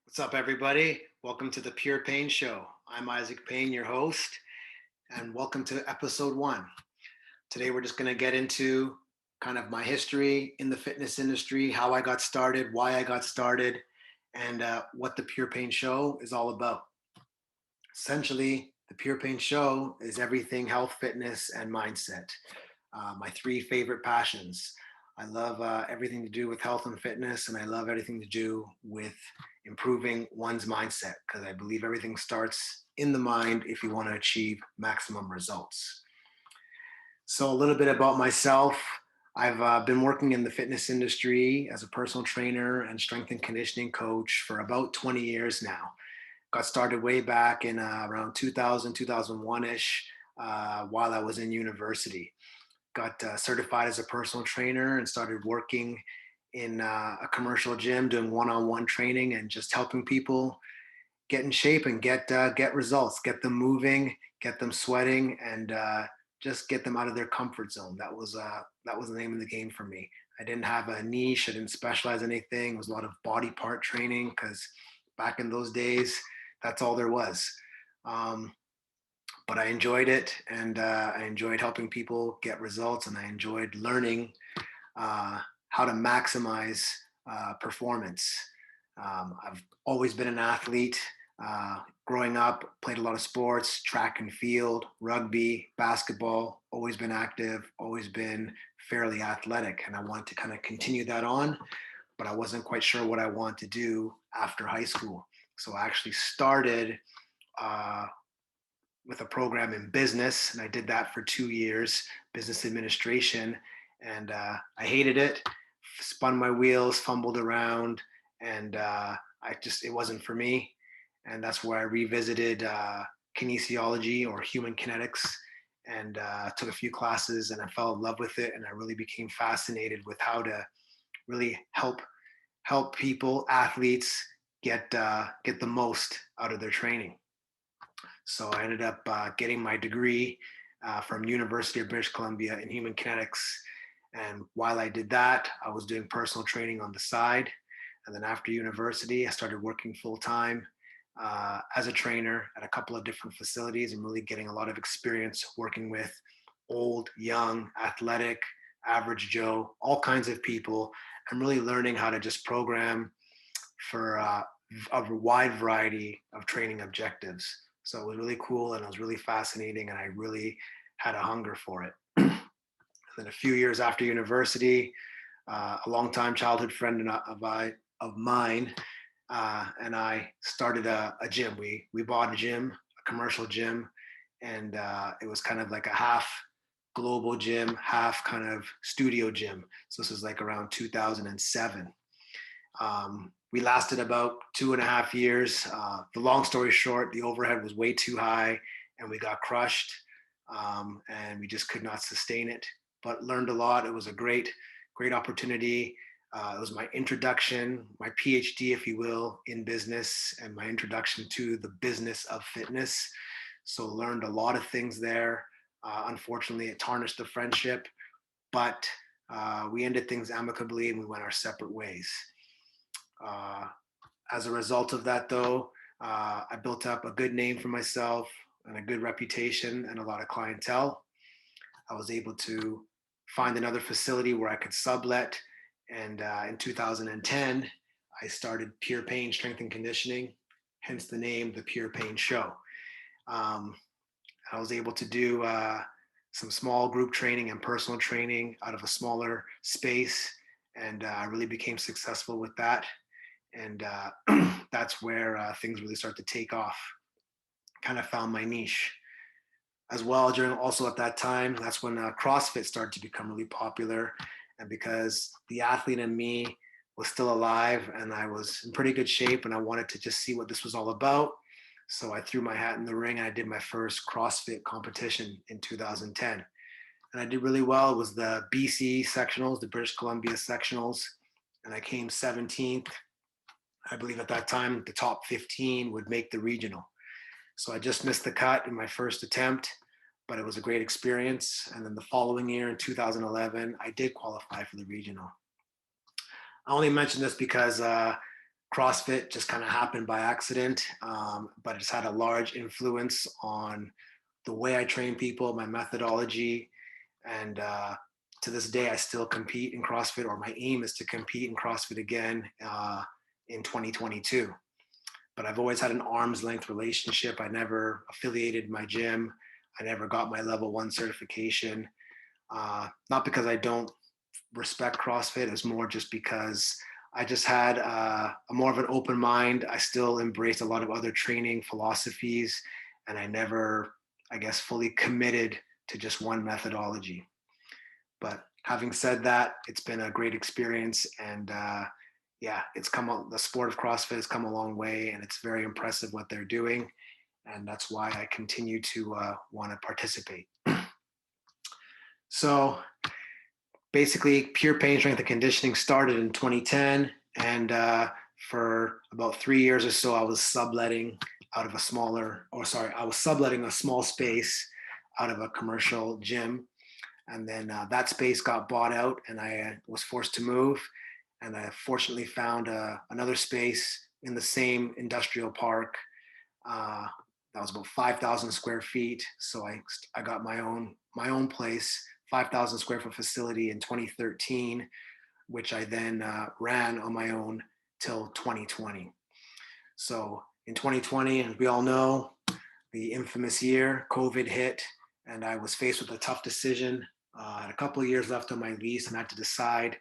What's up, everybody? Welcome to the Pure Payne Show. I'm Isaac Payne, your host, and welcome to episode one. Today, we're just going to get into kind of my history in the fitness industry, how I got started, why I got started, and what the Pure Payne Show is all about. Essentially, the Pure Payne Show is everything health, fitness, and mindset. My three favorite passions. I love everything to do with health and fitness, and I love everything to do with improving one's mindset because I believe everything starts in the mind if you want to achieve maximum results. So, a little bit about myself. I've been working in the fitness industry as a personal trainer and strength and conditioning coach for about 20 years now. Got started way back in around 2000, 2001-ish while I was in university. Got certified as a personal trainer and started working in a commercial gym doing one-on-one training and just helping people get in shape and get results, get them moving, get them sweating, and just get them out of their comfort zone. That was the name of the game for me. I didn't have a niche. I didn't specialize in anything. It was a lot of body part training because back in those days, that's all there was. Um, but I enjoyed it, and I enjoyed helping people get results, and I enjoyed learning how to maximize performance. I've always been an athlete. Growing up, played a lot of sports, track and field, rugby, basketball, always been active, always been fairly athletic. And I wanted to kind of continue that on, but I wasn't quite sure what I wanted to do after high school. So I actually started uh, with a program in business, and I did that for 2 years, business administration, and I hated it. Spun my wheels, fumbled around, and it wasn't for me. And that's where I revisited kinesiology or human kinetics, and took a few classes, and I fell in love with it, and I really became fascinated with how to really help people, athletes, get the most out of their training. So I ended up getting my degree from University of British Columbia in human kinetics. And while I did that, I was doing personal training on the side. And then after university, I started working full time as a trainer at a couple of different facilities and really getting a lot of experience working with old, young, athletic, average Joe, all kinds of people, and really learning how to just program for a wide variety of training objectives. So it was really cool and it was really fascinating, and I really had a hunger for it. Then a few years after university, a longtime childhood friend of mine and I started a gym. We bought a gym, a commercial gym, and it was kind of like a half global gym, half kind of studio gym. So this was like around 2007. We lasted about 2.5 years. The long story short, the overhead was way too high and we got crushed, and we just could not sustain it, but learned a lot. It was a great opportunity. It was my introduction, my PhD, if you will, in business, and my introduction to the business of fitness. So learned a lot of things there. Unfortunately, it tarnished the friendship, but we ended things amicably and we went our separate ways. Uh, as a result of that, though, I built up a good name for myself and a good reputation and a lot of clientele. I was able to find another facility where I could sublet. And in 2010, I started Pure Payne Strength and Conditioning, hence the name, The Pure Payne Show. Um, I was able to do some small group training and personal training out of a smaller space, and I really became successful with that. And that's where things really start to take off. Kind of found my niche as well. During also at that time, that's when CrossFit started to become really popular, and because the athlete in me was still alive and I was in pretty good shape and I wanted to just see what this was all about, so I threw my hat in the ring and I did my first CrossFit competition in 2010, and I did really well. It was the BC sectionals, the British Columbia sectionals, and I came 17th. I believe at that time the top 15 would make the regional. So I just missed the cut in my first attempt, but it was a great experience. And then the following year in 2011, I did qualify for the regional. I only mention this because CrossFit just kind of happened by accident, but it's had a large influence on the way I train people, my methodology, and to this day, I still compete in CrossFit, or my aim is to compete in CrossFit again in 2022. But I've always had an arm's length relationship. I never affiliated my gym. I never got my level 1 certification. Not because I don't respect CrossFit, it's more just because I just had a more of an open mind. I still embraced a lot of other training philosophies, and I never, I guess, fully committed to just one methodology. But having said that, it's been a great experience, and yeah, the sport of CrossFit has come a long way, and it's very impressive what they're doing, and that's why I continue to want to participate. So basically, Pure Payne Strength and Conditioning started in 2010, and for about 3 years or so, I was subletting a small space out of a commercial gym. And then that space got bought out, and I was forced to move. And I fortunately found another space in the same industrial park that was about 5,000 square feet. So I got my own place, 5,000 square foot facility in 2013, which I then ran on my own till 2020. So in 2020, as we all know, the infamous year, COVID hit, and I was faced with a tough decision. I had a couple of years left on my lease, and I had to decide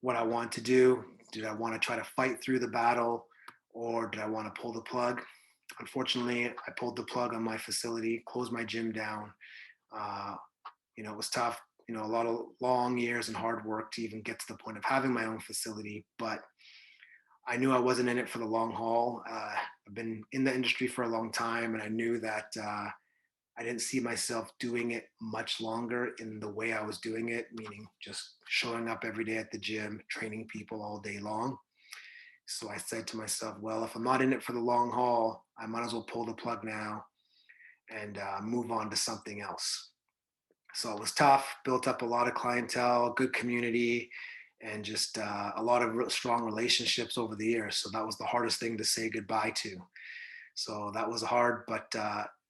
what I want to do. Did I want to try to fight through the battle, or did I want to pull the plug? Unfortunately, I pulled the plug on my facility, closed my gym down. It was tough, a lot of long years and hard work to even get to the point of having my own facility, but I knew I wasn't in it for the long haul. I've been in the industry for a long time, and I knew that I didn't see myself doing it much longer in the way I was doing it, meaning just showing up every day at the gym, training people all day long. So I said to myself, well, if I'm not in it for the long haul, I might as well pull the plug now and move on to something else. So it was tough, built up a lot of clientele, good community, and just a lot of strong relationships over the years. So that was the hardest thing to say goodbye to. So that was hard, but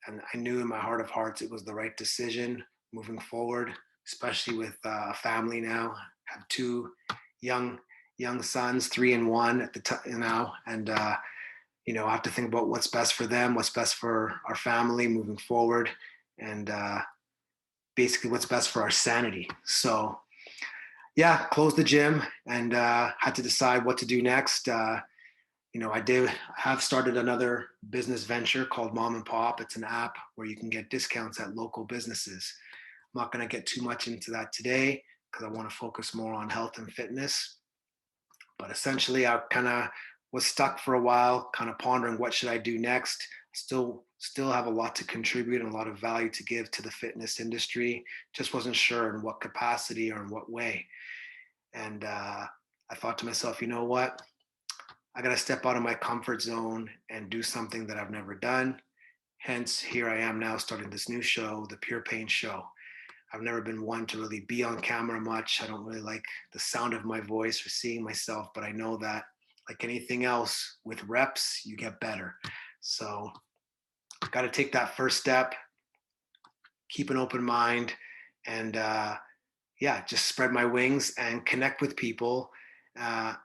and I knew in my heart of hearts it was the right decision moving forward, especially with a family now. I have two young sons, 3 and 1 at the time now, and I have to think about what's best for them, what's best for our family moving forward, and basically what's best for our sanity. So yeah, closed the gym and had to decide what to do next. I have started another business venture called Mom and Pop. It's an app where you can get discounts at local businesses. I'm not going to get too much into that today because I want to focus more on health and fitness. But essentially, I kind of was stuck for a while, kind of pondering what should I do next. Still have a lot to contribute and a lot of value to give to the fitness industry. Just wasn't sure in what capacity or in what way. And I thought to myself, you know what? I got to step out of my comfort zone and do something that I've never done. Hence, here I am now starting this new show, the Pure Payne Show. I've never been one to really be on camera much. I don't really like the sound of my voice or seeing myself, but I know that like anything else, with reps, you get better. So got to take that first step, keep an open mind, and just spread my wings and connect with people.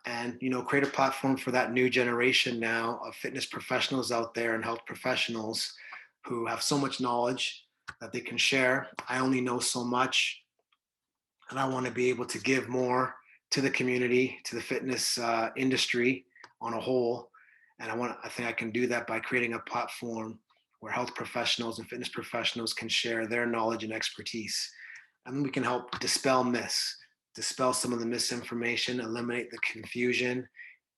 And create a platform for that new generation now of fitness professionals out there and health professionals who have so much knowledge that they can share. I only know so much, and I want to be able to give more to the community, to the fitness industry on a whole. And I think I can do that by creating a platform where health professionals and fitness professionals can share their knowledge and expertise. And we can help dispel myths, dispel some of the misinformation, eliminate the confusion,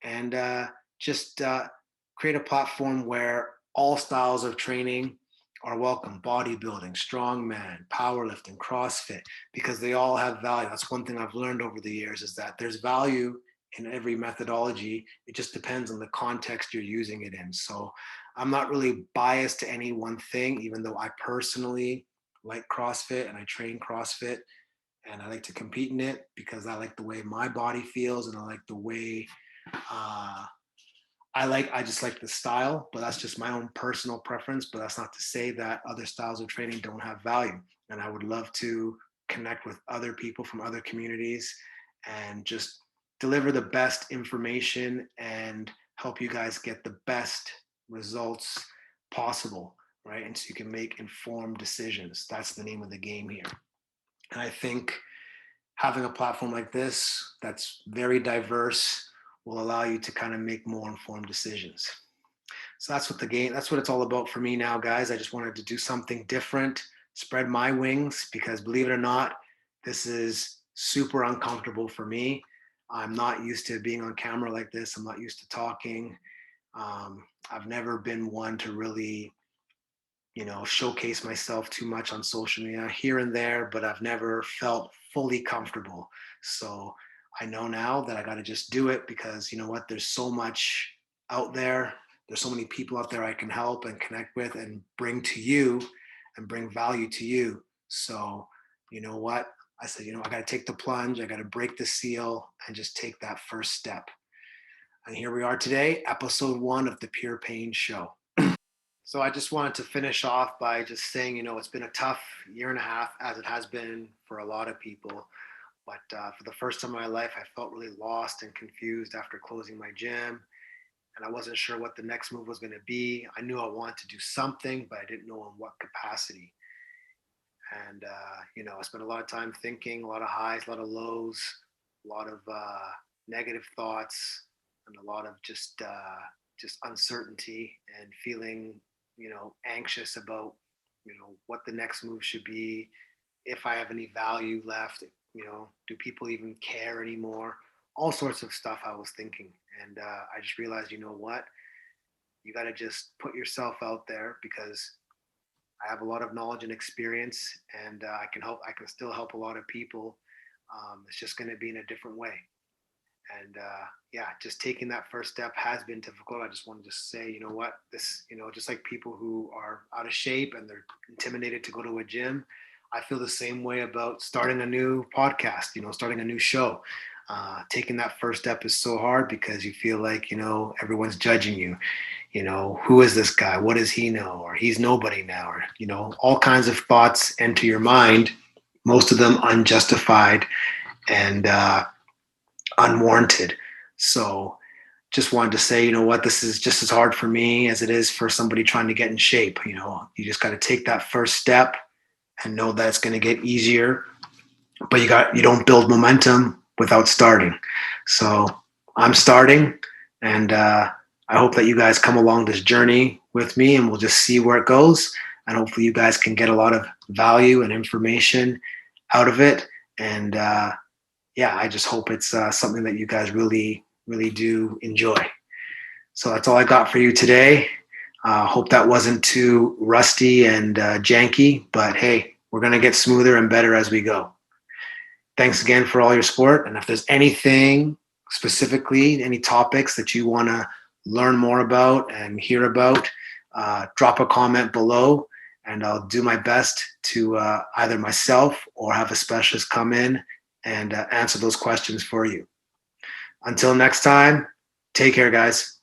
and just create a platform where all styles of training are welcome. Bodybuilding, strongman, powerlifting, CrossFit, because they all have value. That's one thing I've learned over the years, is that there's value in every methodology. It just depends on the context you're using it in. So I'm not really biased to any one thing, even though I personally like CrossFit and I train CrossFit and I like to compete in it because I like the way my body feels and I like the way I just like the style, but that's just my own personal preference. But that's not to say that other styles of training don't have value. And I would love to connect with other people from other communities and just deliver the best information and help you guys get the best results possible, right? And so you can make informed decisions. That's the name of the game here. And I think having a platform like this that's very diverse will allow you to kind of make more informed decisions. So that's what it's all about for me now, guys. I just wanted to do something different, spread my wings, because believe it or not, this is super uncomfortable for me. I'm not used to being on camera like this. I'm not used to talking. I've never been one to really, showcase myself too much on social media, here and there, but I've never felt fully comfortable. So I know now that I got to just do it, because you know what? There's so much out there. There's so many people out there I can help and connect with and bring to you and bring value to you. So, you know what? I said, I got to take the plunge. I got to break the seal and just take that first step. And here we are today, episode 1 of the Pure Payne Show. So I just wanted to finish off by just saying, it's been a tough year and a half, as it has been for a lot of people. But for the first time in my life, I felt really lost and confused after closing my gym. And I wasn't sure what the next move was going to be. I knew I wanted to do something, but I didn't know in what capacity. And, I spent a lot of time thinking, a lot of highs, a lot of lows, a lot of negative thoughts, and a lot of just uncertainty and feeling anxious about what the next move should be, if I have any value left, do people even care anymore, all sorts of stuff I was thinking. And I just realized, you know what, you got to just put yourself out there, because I have a lot of knowledge and experience, and I can still help a lot of people. It's just going to be in a different way. And yeah, just taking that first step has been difficult. I just wanted to say, you know what, just like people who are out of shape and they're intimidated to go to a gym, I feel the same way about starting a new podcast, starting a new show. Taking that first step is so hard, because you feel like, everyone's judging you. Who is this guy? What does he know? Or he's nobody now, or, all kinds of thoughts enter your mind, most of them unjustified and, unwarranted. So just wanted to say, you know what, this is just as hard for me as it is for somebody trying to get in shape. You just got to take that first step and know that it's going to get easier, but you don't build momentum without starting. So I'm starting, and I hope that you guys come along this journey with me, and we'll just see where it goes. And hopefully you guys can get a lot of value and information out of it. And yeah, I just hope it's something that you guys really, really do enjoy. So that's all I got for you today. Hope that wasn't too rusty and janky, but hey, we're going to get smoother and better as we go. Thanks again for all your support. And if there's anything specifically, any topics that you want to learn more about and hear about, drop a comment below, and I'll do my best to either myself or have a specialist come in and answer those questions for you. Until next time, take care, guys.